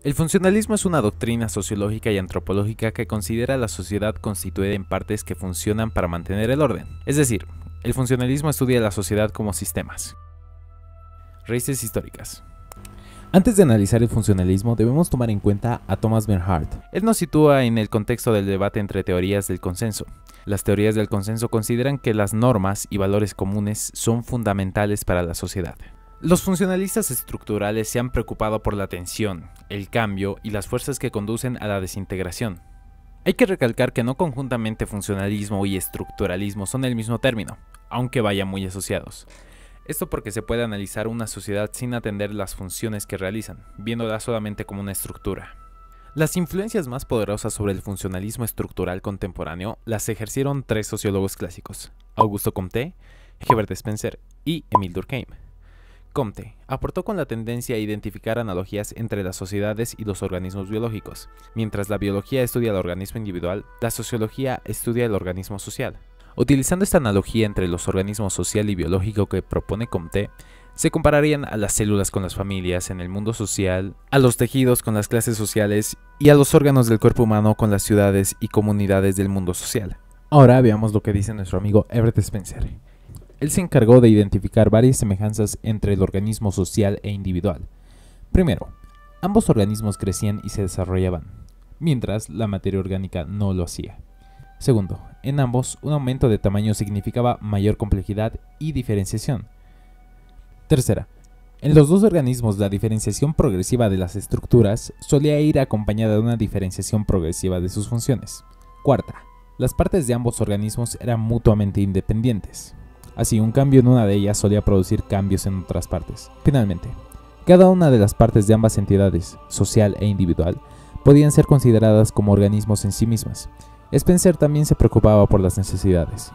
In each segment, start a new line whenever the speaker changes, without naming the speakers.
El funcionalismo es una doctrina sociológica y antropológica que considera la sociedad constituida en partes que funcionan para mantener el orden. Es decir, el funcionalismo estudia la sociedad como sistemas. Raíces históricas. Antes de analizar el funcionalismo, debemos tomar en cuenta a Thomas Bernhard. Él nos sitúa en el contexto del debate entre teorías del consenso. Las teorías del consenso consideran que las normas y valores comunes son fundamentales para la sociedad. Los funcionalistas estructurales se han preocupado por la tensión, el cambio y las fuerzas que conducen a la desintegración. Hay que recalcar que no conjuntamente funcionalismo y estructuralismo son el mismo término, aunque vayan muy asociados. Esto porque se puede analizar una sociedad sin atender las funciones que realizan, viéndola solamente como una estructura. Las influencias más poderosas sobre el funcionalismo estructural contemporáneo las ejercieron tres sociólogos clásicos: Auguste Comte, Herbert Spencer y Émile Durkheim. Comte aportó con la tendencia a identificar analogías entre las sociedades y los organismos biológicos. Mientras la biología estudia el organismo individual, la sociología estudia el organismo social. Utilizando esta analogía entre los organismos social y biológico que propone Comte, se compararían a las células con las familias en el mundo social, a los tejidos con las clases sociales y a los órganos del cuerpo humano con las ciudades y comunidades del mundo social. Ahora veamos lo que dice nuestro amigo Herbert Spencer. Él se encargó de identificar varias semejanzas entre el organismo social e individual. Primero, ambos organismos crecían y se desarrollaban, mientras la materia orgánica no lo hacía. Segundo, en ambos, un aumento de tamaño significaba mayor complejidad y diferenciación. Tercera, en los dos organismos la diferenciación progresiva de las estructuras solía ir acompañada de una diferenciación progresiva de sus funciones. Cuarta, las partes de ambos organismos eran mutuamente independientes. Así, un cambio en una de ellas solía producir cambios en otras partes. Finalmente, cada una de las partes de ambas entidades, social e individual, podían ser consideradas como organismos en sí mismas. Spencer también se preocupaba por las necesidades.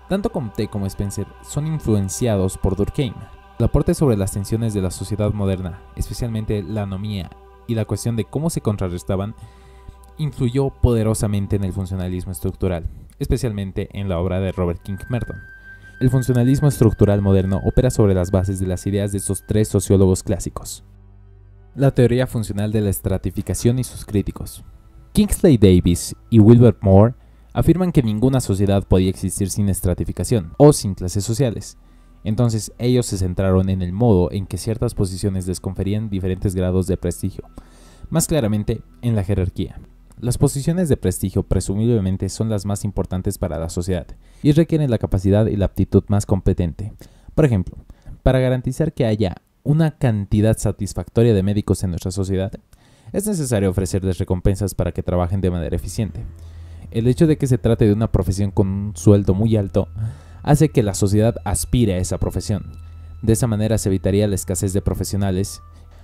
Tanto Comte como Spencer son influenciados por Durkheim. El aporte sobre las tensiones de la sociedad moderna, especialmente la anomía y la cuestión de cómo se contrarrestaban, influyó poderosamente en el funcionalismo estructural, especialmente en la obra de Robert King Merton. El funcionalismo estructural moderno opera sobre las bases de las ideas de estos tres sociólogos clásicos. La teoría funcional de la estratificación y sus críticos. Kingsley Davis y Wilbur Moore afirman que ninguna sociedad podía existir sin estratificación o sin clases sociales. Entonces ellos se centraron en el modo en que ciertas posiciones les conferían diferentes grados de prestigio, más claramente en la jerarquía. Las posiciones de prestigio presumiblemente son las más importantes para la sociedad y requieren la capacidad y la aptitud más competente. Por ejemplo, para garantizar que haya una cantidad satisfactoria de médicos en nuestra sociedad, es necesario ofrecerles recompensas para que trabajen de manera eficiente. El hecho de que se trate de una profesión con un sueldo muy alto hace que la sociedad aspire a esa profesión. De esa manera se evitaría la escasez de profesionales.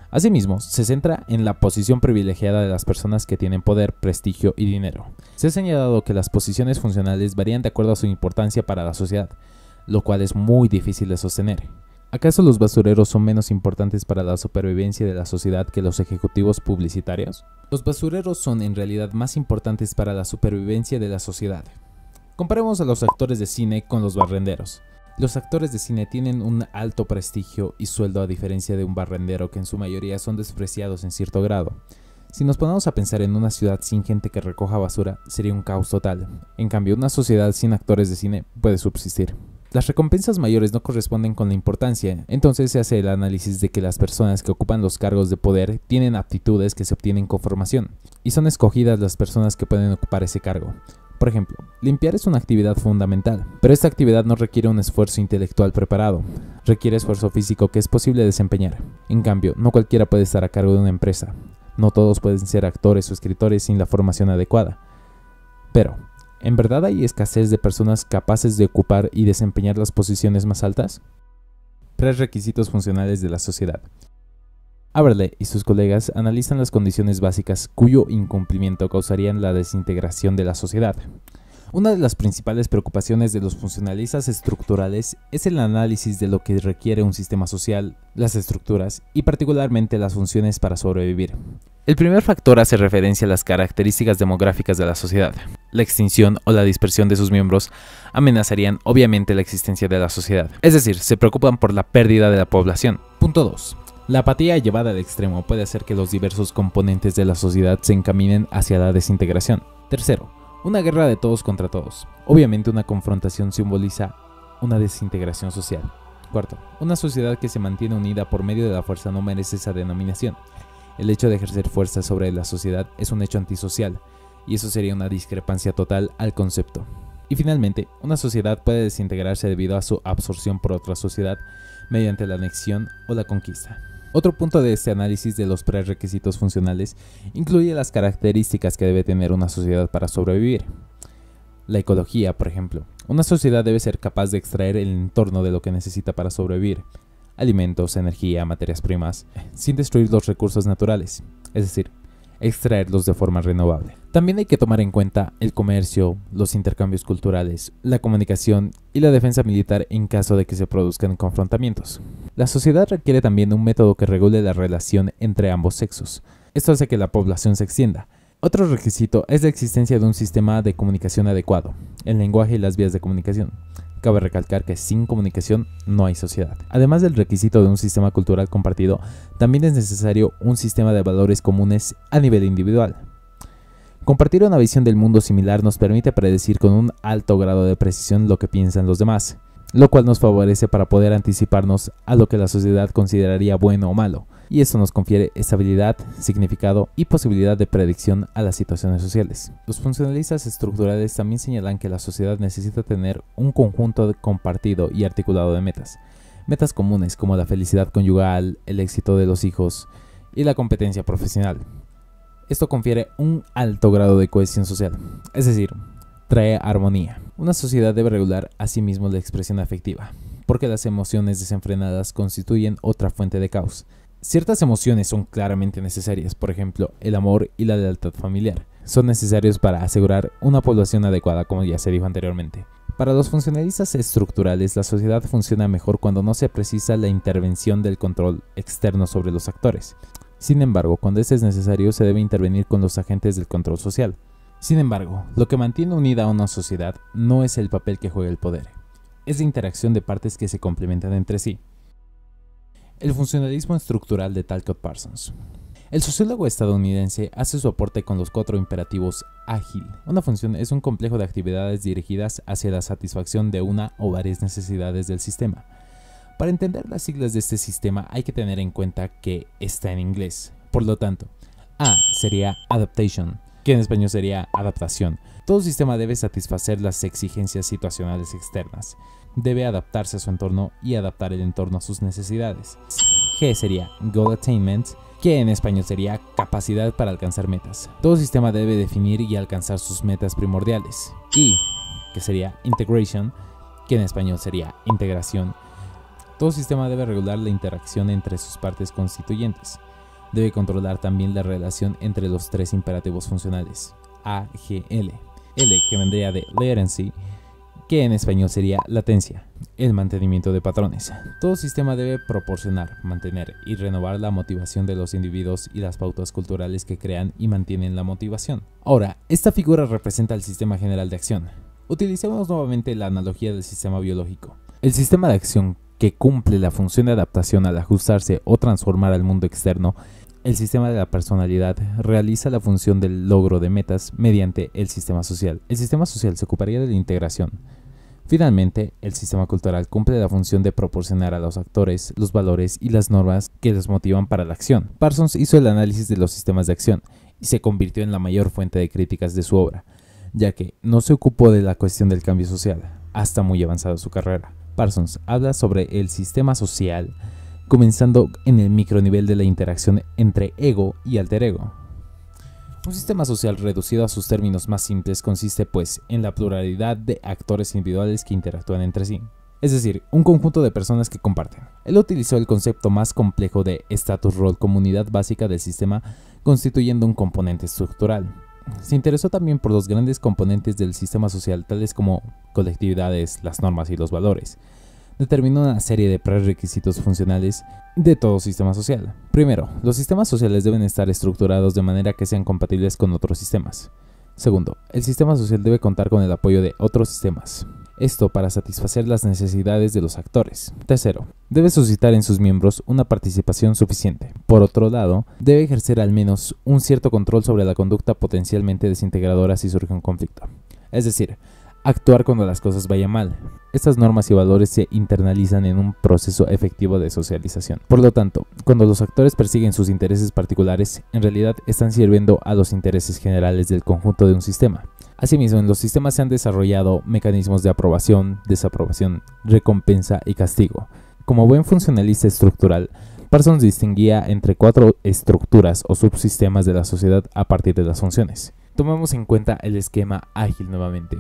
Asimismo, se centra en la posición privilegiada de las personas que tienen poder, prestigio y dinero. Se ha señalado que las posiciones funcionales varían de acuerdo a su importancia para la sociedad, lo cual es muy difícil de sostener. ¿Acaso los basureros son menos importantes para la supervivencia de la sociedad que los ejecutivos publicitarios? Los basureros son en realidad más importantes para la supervivencia de la sociedad. Comparemos a los actores de cine con los barrenderos. Los actores de cine tienen un alto prestigio y sueldo a diferencia de un barrendero que en su mayoría son despreciados en cierto grado. Si nos ponemos a pensar en una ciudad sin gente que recoja basura, sería un caos total. En cambio, una sociedad sin actores de cine puede subsistir. Las recompensas mayores no corresponden con la importancia, entonces se hace el análisis de que las personas que ocupan los cargos de poder tienen aptitudes que se obtienen con formación, y son escogidas las personas que pueden ocupar ese cargo. Por ejemplo, limpiar es una actividad fundamental, pero esta actividad no requiere un esfuerzo intelectual preparado, requiere esfuerzo físico que es posible desempeñar. En cambio, no cualquiera puede estar a cargo de una empresa, no todos pueden ser actores o escritores sin la formación adecuada. Pero, ¿en verdad hay escasez de personas capaces de ocupar y desempeñar las posiciones más altas? 3 requisitos funcionales de la sociedad. Haberle y sus colegas analizan las condiciones básicas cuyo incumplimiento causarían la desintegración de la sociedad. Una de las principales preocupaciones de los funcionalistas estructurales es el análisis de lo que requiere un sistema social, las estructuras y particularmente las funciones para sobrevivir. El primer factor hace referencia a las características demográficas de la sociedad. La extinción o la dispersión de sus miembros amenazarían obviamente la existencia de la sociedad, es decir, se preocupan por la pérdida de la población. Punto 2. La apatía llevada al extremo puede hacer que los diversos componentes de la sociedad se encaminen hacia la desintegración. Tercero, una guerra de todos contra todos. Obviamente una confrontación simboliza una desintegración social. Cuarto, una sociedad que se mantiene unida por medio de la fuerza no merece esa denominación. El hecho de ejercer fuerza sobre la sociedad es un hecho antisocial, y eso sería una discrepancia total al concepto. Y finalmente, una sociedad puede desintegrarse debido a su absorción por otra sociedad mediante la anexión o la conquista. Otro punto de este análisis de los prerequisitos funcionales incluye las características que debe tener una sociedad para sobrevivir. La ecología, por ejemplo. Una sociedad debe ser capaz de extraer el entorno de lo que necesita para sobrevivir: alimentos, energía, materias primas, sin destruir los recursos naturales, es decir, extraerlos de forma renovable. También hay que tomar en cuenta el comercio, los intercambios culturales, la comunicación y la defensa militar en caso de que se produzcan confrontamientos. La sociedad requiere también un método que regule la relación entre ambos sexos. Esto hace que la población se extienda. Otro requisito es la existencia de un sistema de comunicación adecuado, el lenguaje y las vías de comunicación. Cabe recalcar que sin comunicación no hay sociedad. Además del requisito de un sistema cultural compartido, también es necesario un sistema de valores comunes a nivel individual. Compartir una visión del mundo similar nos permite predecir con un alto grado de precisión lo que piensan los demás, lo cual nos favorece para poder anticiparnos a lo que la sociedad consideraría bueno o malo, y esto nos confiere estabilidad, significado y posibilidad de predicción a las situaciones sociales. Los funcionalistas estructurales también señalan que la sociedad necesita tener un conjunto compartido y articulado de metas. Metas comunes como la felicidad conyugal, el éxito de los hijos y la competencia profesional. Esto confiere un alto grado de cohesión social, es decir, trae armonía. Una sociedad debe regular a sí mismo la expresión afectiva, porque las emociones desenfrenadas constituyen otra fuente de caos. Ciertas emociones son claramente necesarias, por ejemplo, el amor y la lealtad familiar. Son necesarios para asegurar una población adecuada, como ya se dijo anteriormente. Para los funcionalistas estructurales, la sociedad funciona mejor cuando no se precisa la intervención del control externo sobre los actores. Sin embargo, cuando este es necesario, se debe intervenir con los agentes del control social. Sin embargo, lo que mantiene unida a una sociedad no es el papel que juega el poder, es la interacción de partes que se complementan entre sí. El funcionalismo estructural de Talcott Parsons. El sociólogo estadounidense hace su aporte con los 4 imperativos ágil. Una función es un complejo de actividades dirigidas hacia la satisfacción de una o varias necesidades del sistema. Para entender las siglas de este sistema hay que tener en cuenta que está en inglés. Por lo tanto, A sería adaptation, que en español sería adaptación. Todo sistema debe satisfacer las exigencias situacionales externas. Debe adaptarse a su entorno y adaptar el entorno a sus necesidades. G sería goal attainment, que en español sería capacidad para alcanzar metas. Todo sistema debe definir y alcanzar sus metas primordiales. I, que sería integration, que en español sería integración. Todo sistema debe regular la interacción entre sus partes constituyentes. Debe controlar también la relación entre los 3 imperativos funcionales, A, G, L. L, que vendría de latency, que en español sería latencia, el mantenimiento de patrones. Todo sistema debe proporcionar, mantener y renovar la motivación de los individuos y las pautas culturales que crean y mantienen la motivación. Ahora, esta figura representa el sistema general de acción. Utilicemos nuevamente la analogía del sistema biológico. El sistema de acción que cumple la función de adaptación al ajustarse o transformar al mundo externo. El sistema de la personalidad realiza la función del logro de metas mediante el sistema social. El sistema social se ocuparía de la integración. Finalmente, el sistema cultural cumple la función de proporcionar a los actores los valores y las normas que les motivan para la acción. Parsons hizo el análisis de los sistemas de acción y se convirtió en la mayor fuente de críticas de su obra, ya que no se ocupó de la cuestión del cambio social hasta muy avanzada su carrera. Parsons habla sobre el sistema social, comenzando en el micronivel de la interacción entre ego y alter ego. Un sistema social reducido a sus términos más simples consiste pues en la pluralidad de actores individuales que interactúan entre sí, es decir, un conjunto de personas que comparten. Él utilizó el concepto más complejo de status role como unidad básica del sistema, constituyendo un componente estructural. Se interesó también por los grandes componentes del sistema social, tales como colectividades, las normas y los valores. Determinó una serie de prerequisitos funcionales de todo sistema social. Primero, los sistemas sociales deben estar estructurados de manera que sean compatibles con otros sistemas. Segundo, el sistema social debe contar con el apoyo de otros sistemas. Esto para satisfacer las necesidades de los actores. Tercero, debe suscitar en sus miembros una participación suficiente. Por otro lado, debe ejercer al menos un cierto control sobre la conducta potencialmente desintegradora si surge un conflicto. Es decir, actuar cuando las cosas vayan mal. Estas normas y valores se internalizan en un proceso efectivo de socialización. Por lo tanto, cuando los actores persiguen sus intereses particulares, en realidad están sirviendo a los intereses generales del conjunto de un sistema. Asimismo, en los sistemas se han desarrollado mecanismos de aprobación, desaprobación, recompensa y castigo. Como buen funcionalista estructural, Parsons distinguía entre 4 estructuras o subsistemas de la sociedad a partir de las funciones. Tomemos en cuenta el esquema ágil nuevamente,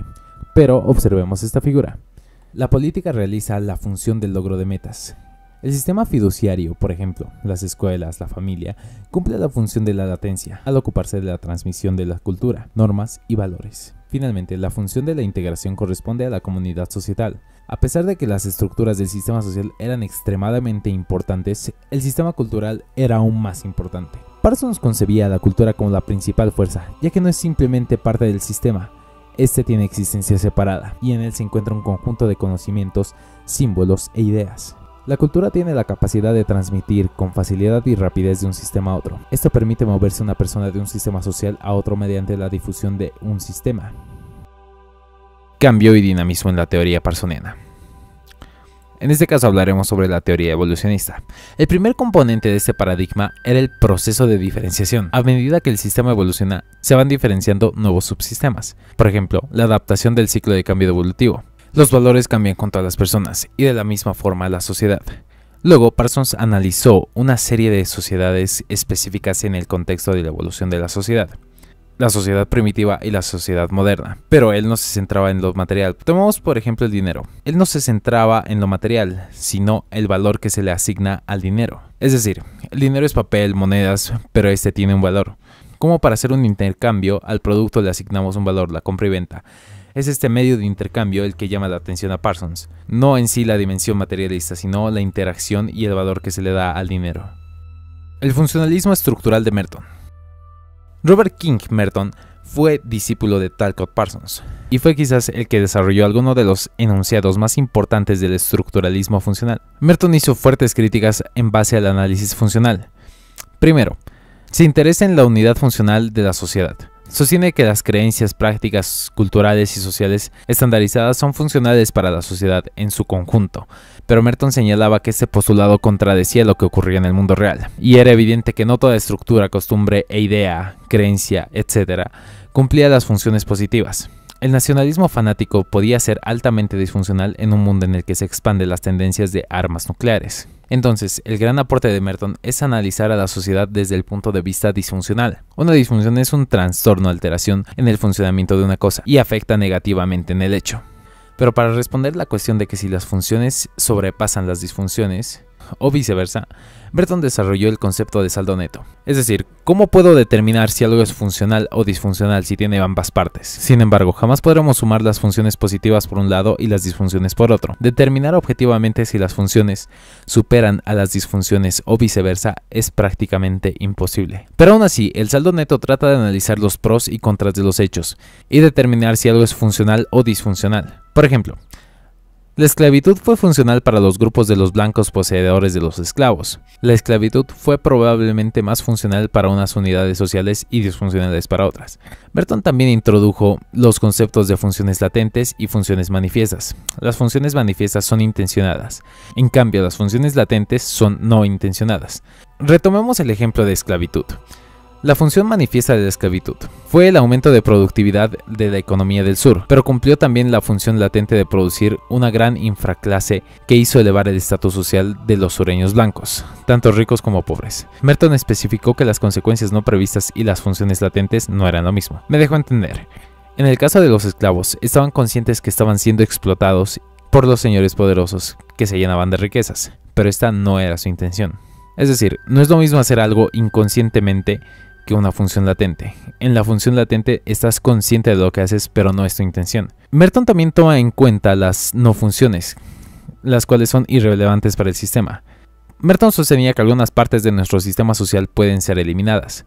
pero observemos esta figura. La política realiza la función del logro de metas. El sistema fiduciario, por ejemplo, las escuelas, la familia, cumple la función de la latencia al ocuparse de la transmisión de la cultura, normas y valores. Finalmente, la función de la integración corresponde a la comunidad societal. A pesar de que las estructuras del sistema social eran extremadamente importantes, el sistema cultural era aún más importante. Parsons concebía la cultura como la principal fuerza, ya que no es simplemente parte del sistema. Este tiene existencia separada, y en él se encuentra un conjunto de conocimientos, símbolos e ideas. La cultura tiene la capacidad de transmitir con facilidad y rapidez de un sistema a otro. Esto permite moverse una persona de un sistema social a otro mediante la difusión de un sistema. Cambio y dinamismo en la teoría parsoniana. En este caso hablaremos sobre la teoría evolucionista. El primer componente de este paradigma era el proceso de diferenciación. A medida que el sistema evoluciona, se van diferenciando nuevos subsistemas. Por ejemplo, la adaptación del ciclo de cambio evolutivo. Los valores cambian con todas las personas y de la misma forma la sociedad. Luego, Parsons analizó una serie de sociedades específicas en el contexto de la evolución de la sociedad primitiva y la sociedad moderna, pero él no se centraba en lo material. Tomemos por ejemplo el dinero. Él no se centraba en lo material, sino el valor que se le asigna al dinero. Es decir, el dinero es papel, monedas, pero este tiene un valor. Como para hacer un intercambio, al producto le asignamos un valor, la compra y venta. Es este medio de intercambio el que llama la atención a Parsons, no en sí la dimensión materialista, sino la interacción y el valor que se le da al dinero. El funcionalismo estructural de Merton. Robert King Merton fue discípulo de Talcott Parsons, y fue quizás el que desarrolló algunos de los enunciados más importantes del estructuralismo funcional. Merton hizo fuertes críticas en base al análisis funcional. Primero, se interesa en la unidad funcional de la sociedad. Sostiene que las creencias, prácticas culturales y sociales estandarizadas son funcionales para la sociedad en su conjunto, pero Merton señalaba que este postulado contradecía lo que ocurría en el mundo real, y era evidente que no toda estructura, costumbre e idea, creencia, etc., cumplía las funciones positivas. El nacionalismo fanático podía ser altamente disfuncional en un mundo en el que se expanden las tendencias de armas nucleares. Entonces, el gran aporte de Merton es analizar a la sociedad desde el punto de vista disfuncional. Una disfunción es un trastorno o alteración en el funcionamiento de una cosa y afecta negativamente en el hecho. Pero para responder la cuestión de que si las funciones sobrepasan las disfunciones, o viceversa, Merton desarrolló el concepto de saldo neto. Es decir, ¿cómo puedo determinar si algo es funcional o disfuncional si tiene ambas partes? Sin embargo, jamás podremos sumar las funciones positivas por un lado y las disfunciones por otro. Determinar objetivamente si las funciones superan a las disfunciones o viceversa es prácticamente imposible. Pero aún así, el saldo neto trata de analizar los pros y contras de los hechos y determinar si algo es funcional o disfuncional. Por ejemplo, la esclavitud fue funcional para los grupos de los blancos poseedores de los esclavos. La esclavitud fue probablemente más funcional para unas unidades sociales y disfuncionales para otras. Merton también introdujo los conceptos de funciones latentes y funciones manifiestas. Las funciones manifiestas son intencionadas, en cambio las funciones latentes son no intencionadas. Retomemos el ejemplo de esclavitud. La función manifiesta de la esclavitud fue el aumento de productividad de la economía del sur, pero cumplió también la función latente de producir una gran infraclase que hizo elevar el estatus social de los sureños blancos, tanto ricos como pobres. Merton especificó que las consecuencias no previstas y las funciones latentes no eran lo mismo. Me dejó entender. En el caso de los esclavos, estaban conscientes que estaban siendo explotados por los señores poderosos que se llenaban de riquezas, pero esta no era su intención. Es decir, no es lo mismo hacer algo inconscientemente que una función latente. En la función latente estás consciente de lo que haces, pero no es tu intención. Merton también toma en cuenta las no funciones, las cuales son irrelevantes para el sistema. Merton sostenía que algunas partes de nuestro sistema social pueden ser eliminadas.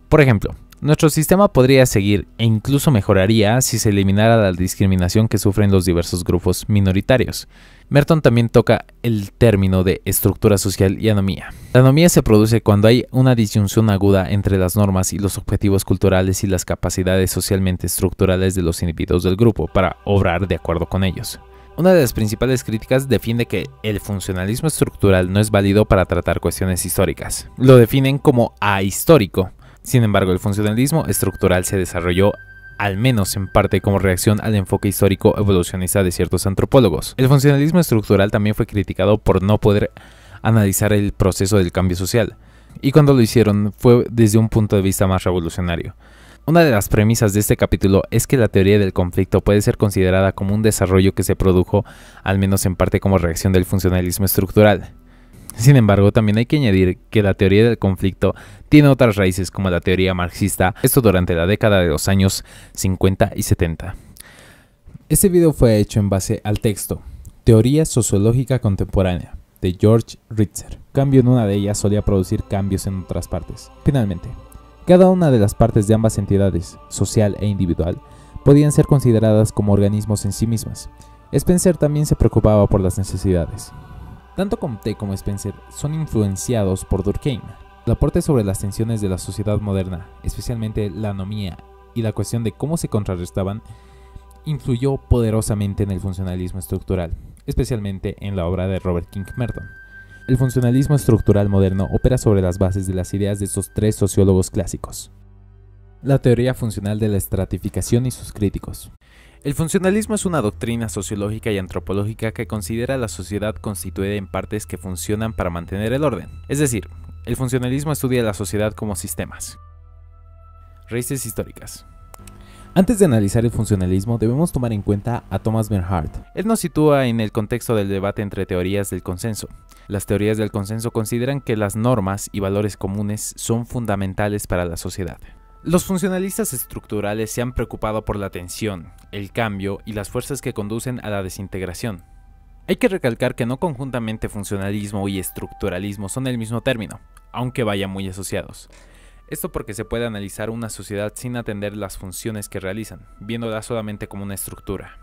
Por ejemplo, Nuestro sistema podría seguir e incluso mejoraría si se eliminara la discriminación que sufren los diversos grupos minoritarios. Merton también toca el término de estructura social y anomía. La anomía se produce cuando hay una disyunción aguda entre las normas y los objetivos culturales y las capacidades socialmente estructurales de los individuos del grupo para obrar de acuerdo con ellos. Una de las principales críticas defiende que el funcionalismo estructural no es válido para tratar cuestiones históricas. Lo definen como ahistórico. Sin embargo, el funcionalismo estructural se desarrolló al menos en parte como reacción al enfoque histórico evolucionista de ciertos antropólogos. El funcionalismo estructural también fue criticado por no poder analizar el proceso del cambio social, y cuando lo hicieron fue desde un punto de vista más revolucionario. Una de las premisas de este capítulo es que la teoría del conflicto puede ser considerada como un desarrollo que se produjo al menos en parte como reacción del funcionalismo estructural. Sin embargo, también hay que añadir que la teoría del conflicto tiene otras raíces como la teoría marxista, esto durante la década de los años 50 y 70. Este video fue hecho en base al texto Teoría Sociológica Contemporánea de George Ritzer. Cambio en una de ellas solía producir cambios en otras partes. Finalmente, cada una de las partes de ambas entidades, social e individual, podían ser consideradas como organismos en sí mismas. Spencer también se preocupaba por las necesidades. Tanto Comte como Spencer son influenciados por Durkheim. El aporte sobre las tensiones de la sociedad moderna, especialmente la anomía y la cuestión de cómo se contrarrestaban, influyó poderosamente en el funcionalismo estructural, especialmente en la obra de Robert King Merton. El funcionalismo estructural moderno opera sobre las bases de las ideas de estos tres sociólogos clásicos. La teoría funcional de la estratificación y sus críticos. El funcionalismo es una doctrina sociológica y antropológica que considera la sociedad constituida en partes que funcionan para mantener el orden. Es decir, el funcionalismo estudia la sociedad como sistemas. Raíces históricas. Antes de analizar el funcionalismo, debemos tomar en cuenta a Thomas Bernhard. Él nos sitúa en el contexto del debate entre teorías del consenso. Las teorías del consenso consideran que las normas y valores comunes son fundamentales para la sociedad. Los funcionalistas estructurales se han preocupado por la tensión, el cambio y las fuerzas que conducen a la desintegración. Hay que recalcar que no conjuntamente funcionalismo y estructuralismo son el mismo término, aunque vayan muy asociados. Esto porque se puede analizar una sociedad sin atender las funciones que realizan, viéndola solamente como una estructura.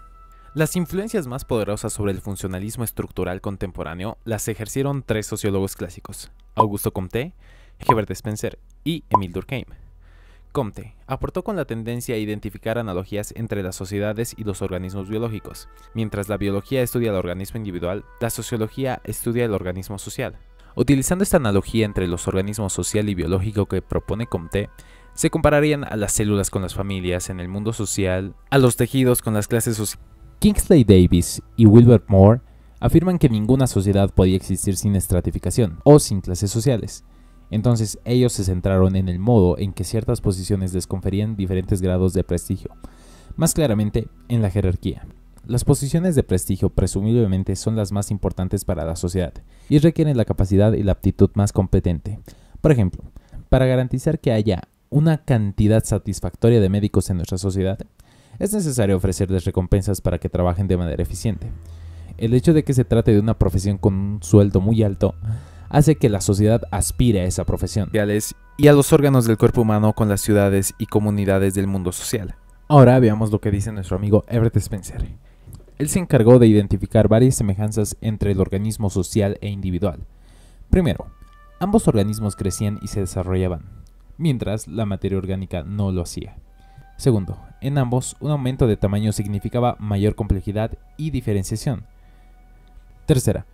Las influencias más poderosas sobre el funcionalismo estructural contemporáneo las ejercieron tres sociólogos clásicos: Auguste Comte, Herbert Spencer y Émile Durkheim. Comte aportó con la tendencia a identificar analogías entre las sociedades y los organismos biológicos. Mientras la biología estudia el organismo individual, la sociología estudia el organismo social. Utilizando esta analogía entre los organismos social y biológico que propone Comte, se compararían a las células con las familias en el mundo social, a los tejidos con las clases sociales. Kingsley Davis y Wilbur Moore afirman que ninguna sociedad podía existir sin estratificación o sin clases sociales. Entonces ellos se centraron en el modo en que ciertas posiciones les conferían diferentes grados de prestigio, más claramente en la jerarquía. Las posiciones de prestigio presumiblemente son las más importantes para la sociedad y requieren la capacidad y la aptitud más competente. Por ejemplo, para garantizar que haya una cantidad satisfactoria de médicos en nuestra sociedad, es necesario ofrecerles recompensas para que trabajen de manera eficiente. El hecho de que se trate de una profesión con un sueldo muy alto hace que la sociedad aspire a esa profesión y a los órganos del cuerpo humano con las ciudades y comunidades del mundo social. Ahora veamos lo que dice nuestro amigo Herbert Spencer. Él se encargó de identificar varias semejanzas entre el organismo social e individual. Primero, ambos organismos crecían y se desarrollaban, mientras la materia orgánica no lo hacía. Segundo, en ambos un aumento de tamaño significaba mayor complejidad y diferenciación. Tercera,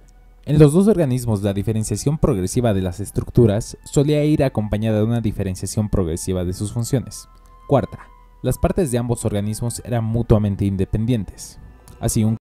en los dos organismos la diferenciación progresiva de las estructuras solía ir acompañada de una diferenciación progresiva de sus funciones. Cuarta, las partes de ambos organismos eran mutuamente independientes. Así, un